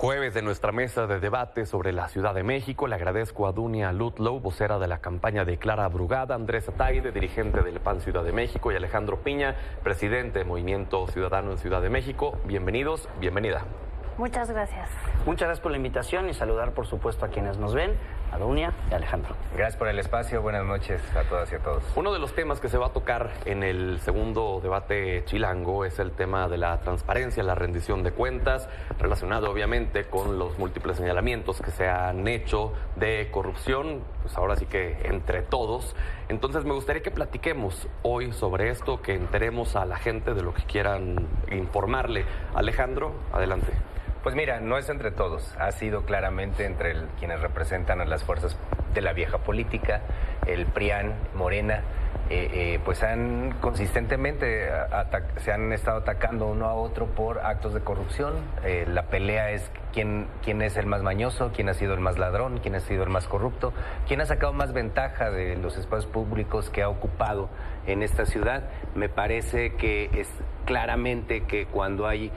Jueves de nuestra mesa de debate sobre la Ciudad de México. Le agradezco a Dunia Ludlow, vocera de la campaña de Clara Brugada, Andrés Ataide, dirigente del PAN Ciudad de México, y Alejandro Piña, presidente de Movimiento Ciudadano en Ciudad de México. Bienvenidos, bienvenida. Muchas gracias. Muchas gracias por la invitación y saludar, por supuesto, a quienes nos ven, a Dunia y a Alejandro. Gracias por el espacio, buenas noches a todas y a todos. Uno de los temas que se va a tocar en el segundo debate chilango es el tema de la transparencia, la rendición de cuentas, relacionado obviamente con los múltiples señalamientos que se han hecho de corrupción, pues ahora sí que entre todos. Entonces me gustaría que platiquemos hoy sobre esto, que enteremos a la gente de lo que quieran informarle. Alejandro, adelante. Pues mira, no es entre todos, ha sido claramente entre quienes representan a las fuerzas de la vieja política, el PRIAN, Morena, pues han consistentemente se han estado atacando uno a otro por actos de corrupción. La pelea es quién es el más mañoso, quién ha sido el más ladrón, quién ha sido el más corrupto, quién ha sacado más ventaja de los espacios públicos que ha ocupado en esta ciudad. Me parece que es claramente que cuando hay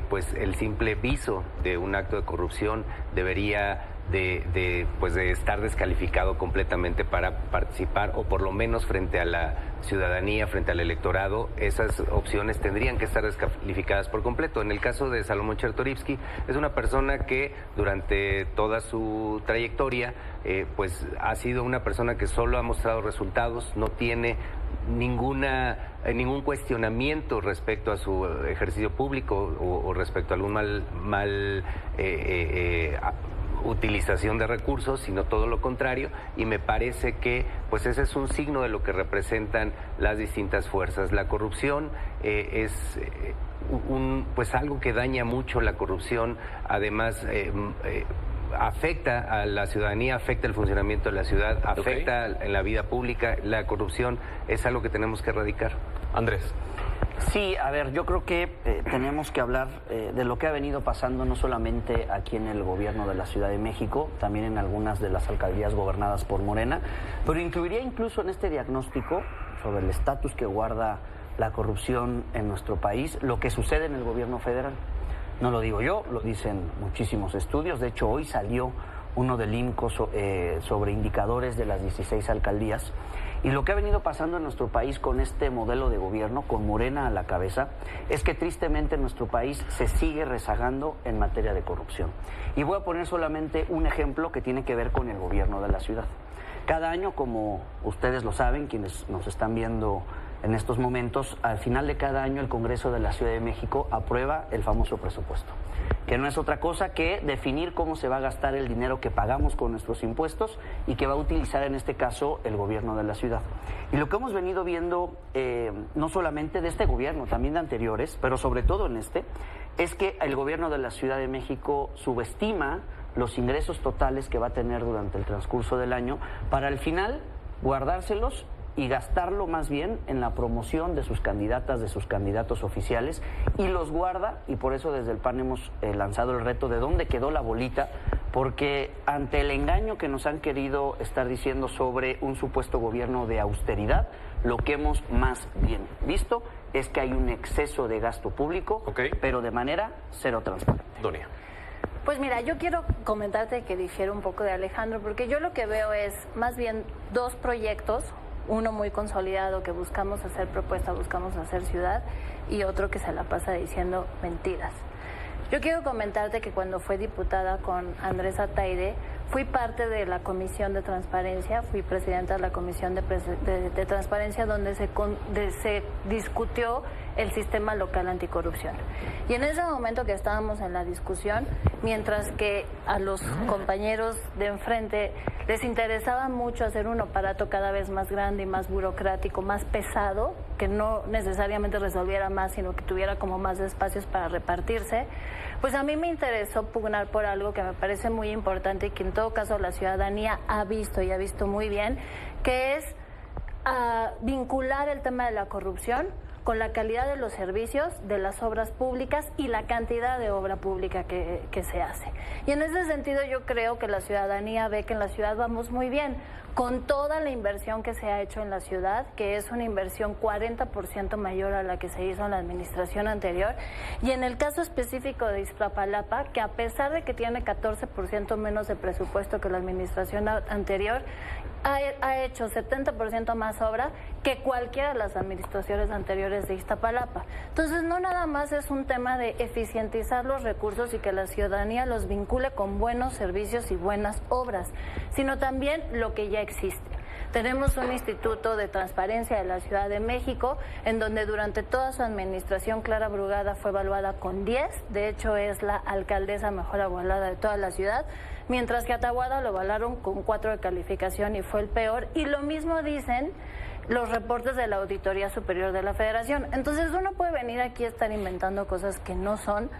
pues el simple viso de un acto de corrupción debería de estar descalificado completamente para participar, o por lo menos frente a la ciudadanía, frente al electorado, esas opciones tendrían que estar descalificadas por completo. En el caso de Salomón Chertorivsky, es una persona que durante toda su trayectoria pues ha sido una persona que solo ha mostrado resultados, no tiene ningún cuestionamiento respecto a su ejercicio público o respecto a algún mal utilización de recursos, sino todo lo contrario, y me parece que pues ese es un signo de lo que representan las distintas fuerzas. La corrupción es pues algo que daña mucho. La corrupción además afecta a la ciudadanía, afecta el funcionamiento de la ciudad, afecta en la vida pública. La corrupción es algo que tenemos que erradicar. Andrés. Sí, a ver, yo creo que tenemos que hablar de lo que ha venido pasando no solamente aquí en el gobierno de la Ciudad de México, también en algunas de las alcaldías gobernadas por Morena, pero incluiría incluso en este diagnóstico sobre el estatus que guarda la corrupción en nuestro país, lo que sucede en el gobierno federal. No lo digo yo, lo dicen muchísimos estudios. De hecho, hoy salió uno del INCO sobre indicadores de las 16 alcaldías. Y lo que ha venido pasando en nuestro país con este modelo de gobierno, con Morena a la cabeza, es que tristemente nuestro país se sigue rezagando en materia de corrupción. Y voy a poner solamente un ejemplo que tiene que ver con el gobierno de la ciudad. Cada año, como ustedes lo saben, quienes nos están viendo en estos momentos, al final de cada año el Congreso de la Ciudad de México aprueba el famoso presupuesto, que no es otra cosa que definir cómo se va a gastar el dinero que pagamos con nuestros impuestos y que va a utilizar en este caso el gobierno de la ciudad. Y lo que hemos venido viendo, no solamente de este gobierno, también de anteriores, pero sobre todo en este, es que el gobierno de la Ciudad de México subestima los ingresos totales que va a tener durante el transcurso del año para al final guardárselos y gastarlo más bien en la promoción de sus candidatas, de sus candidatos oficiales, y los guarda, y por eso desde el PAN hemos lanzado el reto de dónde quedó la bolita, porque ante el engaño que nos han querido estar diciendo sobre un supuesto gobierno de austeridad, lo que hemos más bien visto es que hay un exceso de gasto público, pero de manera cero transparente. Donia. Pues mira, yo quiero comentarte que difiero un poco de Alejandro, porque yo lo que veo es más bien dos proyectos, uno muy consolidado que buscamos hacer propuesta, buscamos hacer ciudad, y otro que se la pasa diciendo mentiras. Yo quiero comentarte que cuando fue diputada con Andrés Ataide, fui parte de la Comisión de Transparencia, fui presidenta de la Comisión de Transparencia donde se discutió el sistema local anticorrupción. Y en ese momento que estábamos en la discusión, mientras que a los compañeros de enfrente les interesaba mucho hacer un aparato cada vez más grande y más burocrático, más pesado, que no necesariamente resolviera más, sino que tuviera como más espacios para repartirse, pues a mí me interesó pugnar por algo que me parece muy importante y que en todo caso la ciudadanía ha visto y ha visto muy bien, que es vincular el tema de la corrupción con la calidad de los servicios, de las obras públicas y la cantidad de obra pública que se hace. Y en ese sentido yo creo que la ciudadanía ve que en la ciudad vamos muy bien, con toda la inversión que se ha hecho en la ciudad, que es una inversión 40% mayor a la que se hizo en la administración anterior, y en el caso específico de Iztapalapa, que a pesar de que tiene 14% menos de presupuesto que la administración anterior, ha hecho 70% más obra que cualquiera de las administraciones anteriores de Iztapalapa. Entonces, no nada más es un tema de eficientizar los recursos y que la ciudadanía los vincule con buenos servicios y buenas obras, sino también lo que ya existe. Tenemos un Instituto de Transparencia de la Ciudad de México, en donde durante toda su administración Clara Brugada fue evaluada con 10, de hecho es la alcaldesa mejor evaluada de toda la ciudad, mientras que a Taboada lo evaluaron con 4 de calificación y fue el peor, y lo mismo dicen los reportes de la Auditoría Superior de la Federación. Entonces uno puede venir aquí a estar inventando cosas que no son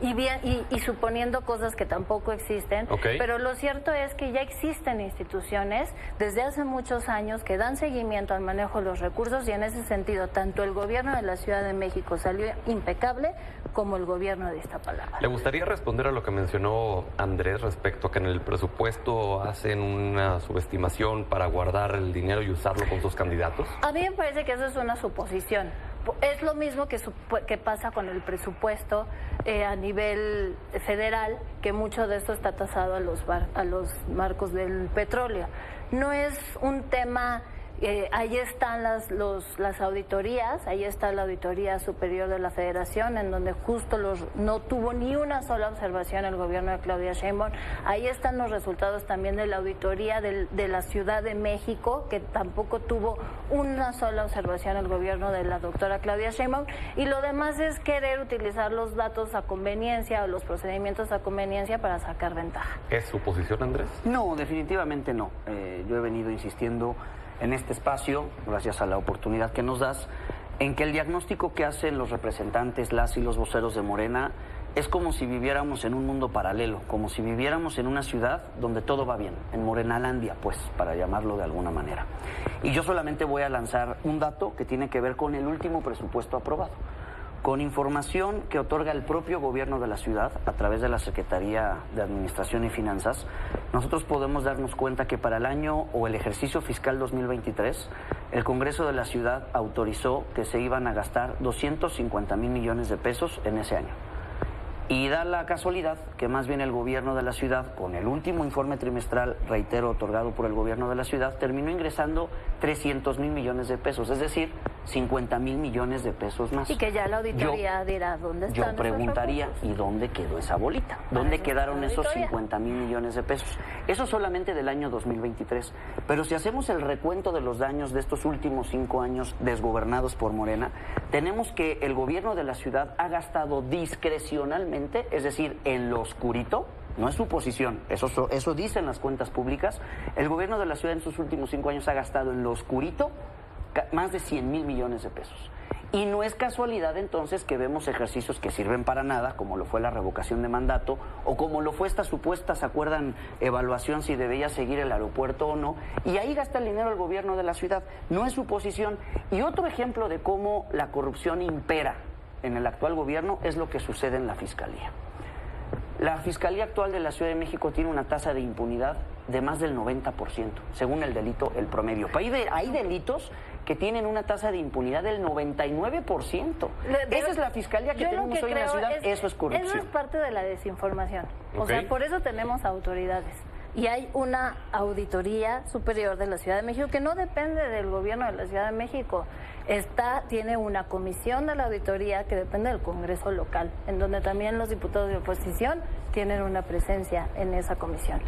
y suponiendo cosas que tampoco existen, pero lo cierto es que ya existen instituciones desde hace muchos años que dan seguimiento al manejo de los recursos, y en ese sentido tanto el gobierno de la Ciudad de México salió impecable como el gobierno de Iztapalapa. ¿Le gustaría responder a lo que mencionó Andrés respecto a que en el presupuesto hacen una subestimación para guardar el dinero y usarlo con sus candidatos? A mí me parece que eso es una suposición. Es lo mismo que pasa con el presupuesto a nivel federal, que mucho de esto está tasado a los marcos del petróleo. No es un tema... ahí están las auditorías, ahí está la Auditoría Superior de la Federación, en donde justo no tuvo ni una sola observación el gobierno de Claudia Sheinbaum. Ahí están los resultados también de la Auditoría de la Ciudad de México, que tampoco tuvo una sola observación el gobierno de la doctora Claudia Sheinbaum, y lo demás es querer utilizar los datos a conveniencia o los procedimientos a conveniencia para sacar ventaja. ¿Es su posición, Andrés? No, definitivamente no. Yo he venido insistiendo en este espacio, gracias a la oportunidad que nos das, en que el diagnóstico que hacen los representantes, las y los voceros de Morena, es como si viviéramos en un mundo paralelo, como si viviéramos en una ciudad donde todo va bien, en Morenalandia, pues, para llamarlo de alguna manera. Y yo solamente voy a lanzar un dato que tiene que ver con el último presupuesto aprobado. Con información que otorga el propio gobierno de la ciudad a través de la Secretaría de Administración y Finanzas, nosotros podemos darnos cuenta que para el año o el ejercicio fiscal 2023, el Congreso de la ciudad autorizó que se iban a gastar 250,000 millones de pesos en ese año. Y da la casualidad que más bien el gobierno de la ciudad, con el último informe trimestral, reitero, otorgado por el gobierno de la ciudad, terminó ingresando 300,000 millones de pesos, es decir, 50,000 millones de pesos más. Y que ya la auditoría dirá dónde están. Yo preguntaría, ¿y dónde quedó esa bolita? ¿Dónde quedaron esos 50,000 millones de pesos? Eso solamente del año 2023. Pero si hacemos el recuento de los daños de estos últimos 5 años desgobernados por Morena, tenemos que el gobierno de la ciudad ha gastado discrecionalmente, es decir, en lo oscurito, no es suposición, eso dicen las cuentas públicas, el gobierno de la ciudad en sus últimos 5 años ha gastado en lo oscurito más de 100,000 millones de pesos. Y no es casualidad entonces que vemos ejercicios que sirven para nada, como lo fue la revocación de mandato, o como lo fue esta supuesta, ¿se acuerdan?, evaluación si debía seguir el aeropuerto o no, y ahí gasta el dinero el gobierno de la ciudad, no es suposición. Y otro ejemplo de cómo la corrupción impera en el actual gobierno es lo que sucede en la Fiscalía. La Fiscalía actual de la Ciudad de México tiene una tasa de impunidad de más del 90%, según el delito, el promedio. Hay delitos que tienen una tasa de impunidad del 99%. Esa es la Fiscalía que tenemos hoy en la ciudad, eso es corrupción. Eso es parte de la desinformación. O sea, por eso tenemos autoridades. Y hay una Auditoría Superior de la Ciudad de México que no depende del gobierno de la Ciudad de México. Tiene una comisión de la auditoría que depende del Congreso local, en donde también los diputados de oposición tienen una presencia en esa comisión.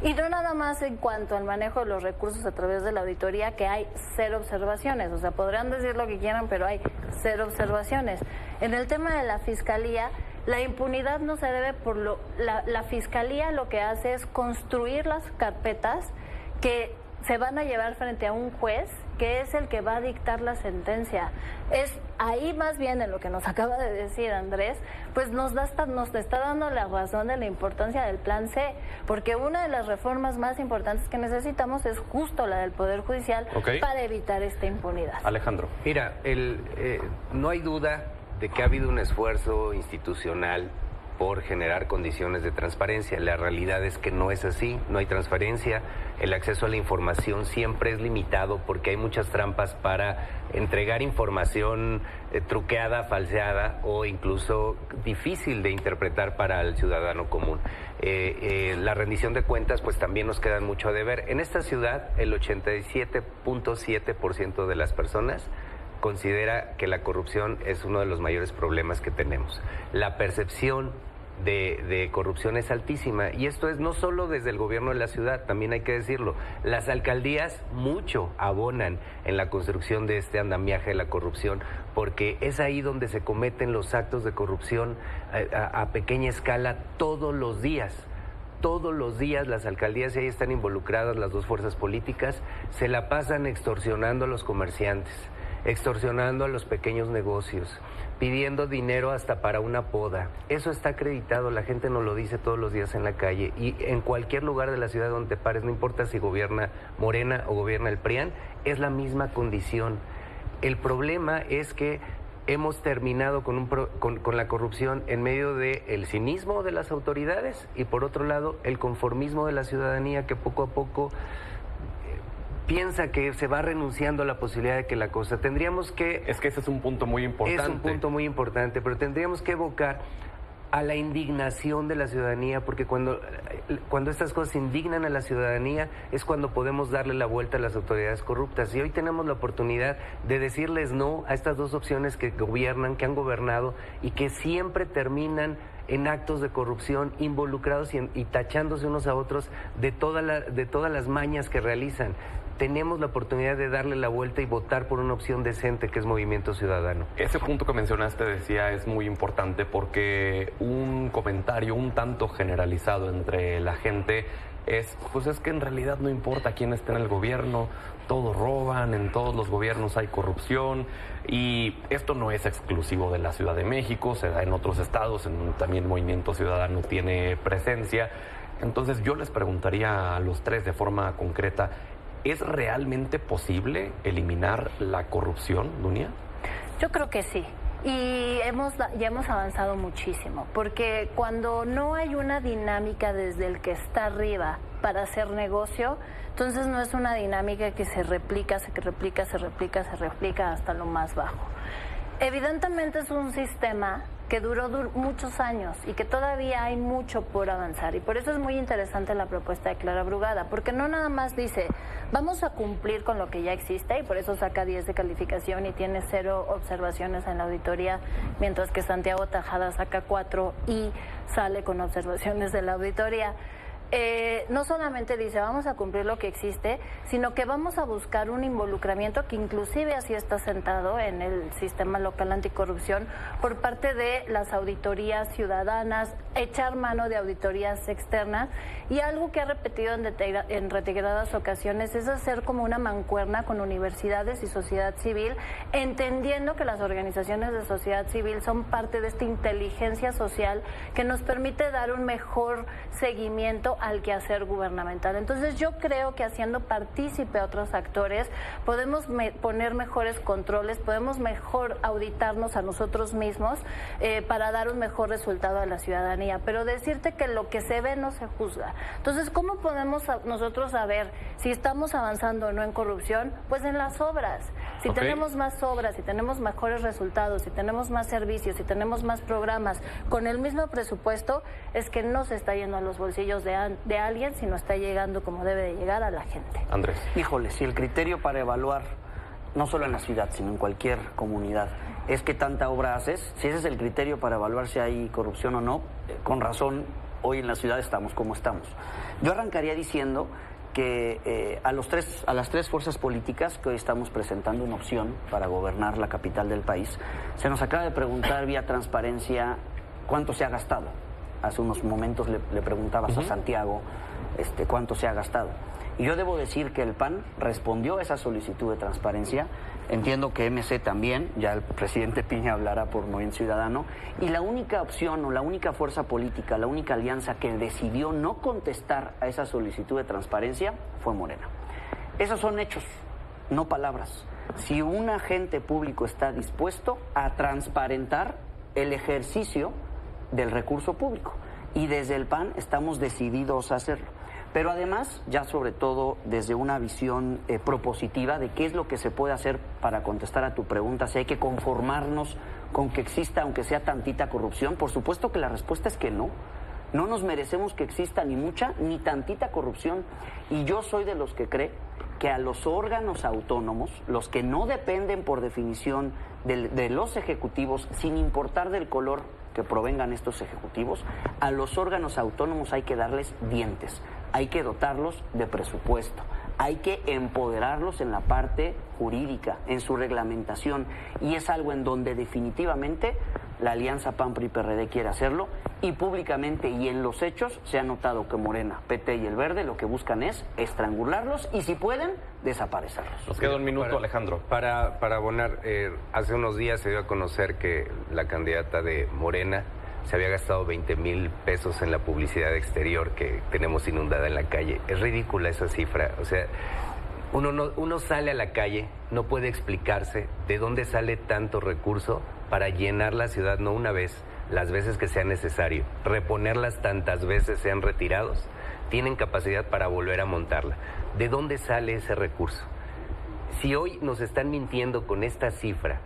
Y no nada más en cuanto al manejo de los recursos a través de la auditoría, que hay 0 observaciones. O sea, podrán decir lo que quieran, pero hay 0 observaciones. En el tema de la Fiscalía, la impunidad no se debe por la Fiscalía lo que hace es construir las carpetas que se van a llevar frente a un juez que es el que va a dictar la sentencia. Es ahí más bien en lo que nos acaba de decir Andrés, pues nos está dando la razón de la importancia del plan C, porque una de las reformas más importantes que necesitamos es justo la del Poder Judicial para evitar esta impunidad. Alejandro. Mira, no hay duda de que ha habido un esfuerzo institucional por generar condiciones de transparencia. La realidad es que no es así, no hay transparencia, el acceso a la información siempre es limitado porque hay muchas trampas para entregar información truqueada, falseada o incluso difícil de interpretar para el ciudadano común. La rendición de cuentas pues también nos queda mucho a deber. En esta ciudad el 87.7% de las personas considera que la corrupción es uno de los mayores problemas que tenemos. La percepción de corrupción es altísima y esto es no solo desde el gobierno de la ciudad, también hay que decirlo. Las alcaldías mucho abonan en la construcción de este andamiaje de la corrupción porque es ahí donde se cometen los actos de corrupción a pequeña escala todos los días. Todos los días las alcaldías, y ahí están involucradas las dos fuerzas políticas, se la pasan extorsionando a los comerciantes, extorsionando a los pequeños negocios, pidiendo dinero hasta para una poda. Eso está acreditado, la gente nos lo dice todos los días en la calle y en cualquier lugar de la ciudad donde te pares, no importa si gobierna Morena o gobierna el PRIAN, es la misma condición. El problema es que hemos terminado con la corrupción en medio del cinismo de las autoridades y por otro lado el conformismo de la ciudadanía que poco a poco piensa que se va renunciando a la posibilidad de que la cosa... Tendríamos que... Es que ese es un punto muy importante. Es un punto muy importante, pero tendríamos que evocar a la indignación de la ciudadanía, porque cuando estas cosas indignan a la ciudadanía es cuando podemos darle la vuelta a las autoridades corruptas. Y hoy tenemos la oportunidad de decirles no a estas dos opciones que gobiernan, que han gobernado y que siempre terminan en actos de corrupción involucrados y tachándose unos a otros de todas las mañas que realizan. Tenemos la oportunidad de darle la vuelta y votar por una opción decente que es Movimiento Ciudadano. Ese punto que mencionaste, decía, es muy importante porque un comentario un tanto generalizado entre la gente es que en realidad no importa quién esté en el gobierno, todos roban, en todos los gobiernos hay corrupción y esto no es exclusivo de la Ciudad de México, se da en otros estados, también Movimiento Ciudadano tiene presencia. Entonces yo les preguntaría a los tres de forma concreta, ¿es realmente posible eliminar la corrupción, Dunia? Yo creo que sí. Y ya hemos avanzado muchísimo, porque cuando no hay una dinámica desde el que está arriba para hacer negocio, entonces no es una dinámica que se replica hasta lo más bajo. Evidentemente es un sistema que duró muchos años y que todavía hay mucho por avanzar. Y por eso es muy interesante la propuesta de Clara Brugada, porque no nada más dice, vamos a cumplir con lo que ya existe, y por eso saca 10 de calificación y tiene 0 observaciones en la auditoría, mientras que Santiago Tajada saca 4 y sale con observaciones de la auditoría. No solamente dice vamos a cumplir lo que existe, sino que vamos a buscar un involucramiento que inclusive así está sentado en el sistema local anticorrupción por parte de las auditorías ciudadanas, echar mano de auditorías externas, y algo que ha repetido en reiteradas ocasiones es hacer como una mancuerna con universidades y sociedad civil, entendiendo que las organizaciones de sociedad civil son parte de esta inteligencia social que nos permite dar un mejor seguimiento al quehacer gubernamental. Entonces yo creo que haciendo partícipe a otros actores podemos poner mejores controles, podemos mejor auditarnos a nosotros mismos para dar un mejor resultado a la ciudadanía, pero decirte que lo que se ve no se juzga. Entonces, ¿cómo podemos nosotros saber si estamos avanzando o no en corrupción? Pues en las obras. Si tenemos más obras, si tenemos mejores resultados, si tenemos más servicios, si tenemos más programas con el mismo presupuesto, es que no se está yendo a los bolsillos de alguien, sino está llegando como debe de llegar a la gente. Andrés. Híjole, si el criterio para evaluar, no solo en la ciudad, sino en cualquier comunidad, es que tanta obra haces, si ese es el criterio para evaluar si hay corrupción o no, con razón, hoy en la ciudad estamos como estamos. Yo arrancaría diciendo que a las tres fuerzas políticas que hoy estamos presentando una opción para gobernar la capital del país, se nos acaba de preguntar vía transparencia cuánto se ha gastado. Hace unos momentos le preguntabas a Santiago cuánto se ha gastado. Y yo debo decir que el PAN respondió a esa solicitud de transparencia. Entiendo que MC también, ya el presidente Piña hablará por Movimiento Ciudadano, y la única opción o la única fuerza política, la única alianza que decidió no contestar a esa solicitud de transparencia fue Morena. Esos son hechos, no palabras. Si un agente público está dispuesto a transparentar el ejercicio del recurso público, y desde el PAN estamos decididos a hacerlo. Pero además, ya sobre todo desde una visión propositiva de qué es lo que se puede hacer para contestar a tu pregunta, si hay que conformarnos con que exista, aunque sea tantita corrupción, por supuesto que la respuesta es que no. No nos merecemos que exista ni mucha ni tantita corrupción. Y yo soy de los que cree que a los órganos autónomos, los que no dependen por definición de los ejecutivos, sin importar del color que provengan estos ejecutivos, a los órganos autónomos hay que darles dientes, hay que dotarlos de presupuesto, hay que empoderarlos en la parte jurídica, en su reglamentación, y es algo en donde definitivamente la alianza PAN-PRI-PRD quiere hacerlo, y públicamente y en los hechos se ha notado que Morena, PT y el Verde lo que buscan es estrangularlos y, si pueden, desaparecerlos. Nos queda un minuto, Alejandro. Para abonar, hace unos días se dio a conocer que la candidata de Morena se había gastado 20,000 pesos en la publicidad exterior que tenemos inundada en la calle. Es ridícula esa cifra. O sea, uno sale a la calle, no puede explicarse de dónde sale tanto recurso para llenar la ciudad, no una vez, las veces que sea necesario, reponerlas tantas veces sean retirados, tienen capacidad para volver a montarla. ¿De dónde sale ese recurso? Si hoy nos están mintiendo con esta cifra,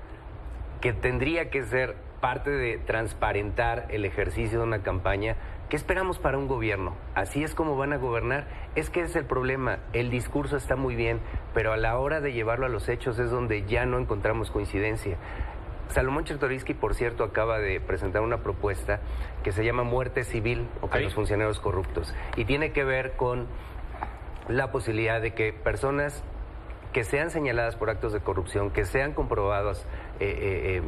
que tendría que ser parte de transparentar el ejercicio de una campaña, ¿qué esperamos para un gobierno? ¿Así es como van a gobernar? Es que es el problema, el discurso está muy bien, pero a la hora de llevarlo a los hechos es donde ya no encontramos coincidencia. Salomón Chertorivsky, por cierto, acaba de presentar una propuesta que se llama muerte civil a los funcionarios corruptos, y tiene que ver con la posibilidad de que personas que sean señaladas por actos de corrupción, que sean comprobadas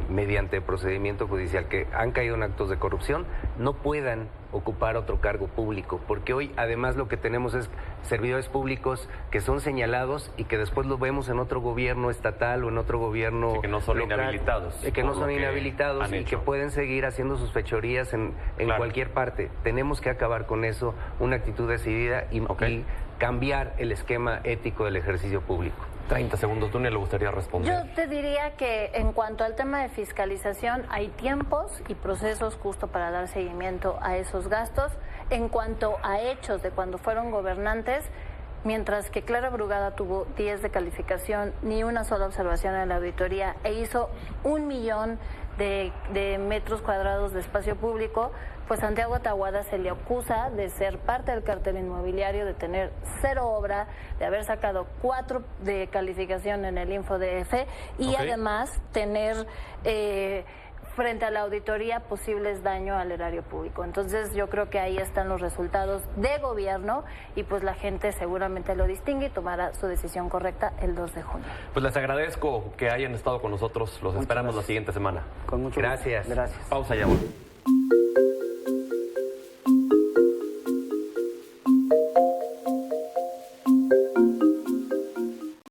mediante procedimiento judicial, que han caído en actos de corrupción, no puedan ocupar otro cargo público, porque hoy además lo que tenemos es servidores públicos que son señalados y que después los vemos en otro gobierno estatal o en otro gobierno que no son local, inhabilitados. que no son inhabilitados y que pueden seguir haciendo sus fechorías en cualquier parte. Tenemos que acabar con eso, una actitud decidida y cambiar el esquema ético del ejercicio público. 30 segundos, Dunia, le gustaría responder. Yo te diría que en cuanto al tema de fiscalización, hay tiempos y procesos justo para dar seguimiento a esos gastos. En cuanto a hechos de cuando fueron gobernantes, mientras que Clara Brugada tuvo 10 de calificación, ni una sola observación en la auditoría, e hizo 1 millón de metros cuadrados de espacio público, pues Santiago Tahuada se le acusa de ser parte del cartel inmobiliario, de tener 0 obra, de haber sacado 4 de calificación en el InfoDF y además tener frente a la auditoría posibles daños al erario público. Entonces yo creo que ahí están los resultados de gobierno y pues la gente seguramente lo distingue y tomará su decisión correcta el 2 de junio. Pues les agradezco que hayan estado con nosotros. Los esperamos la siguiente semana. Con mucho Gracias. gusto. Gracias. Pausa ya.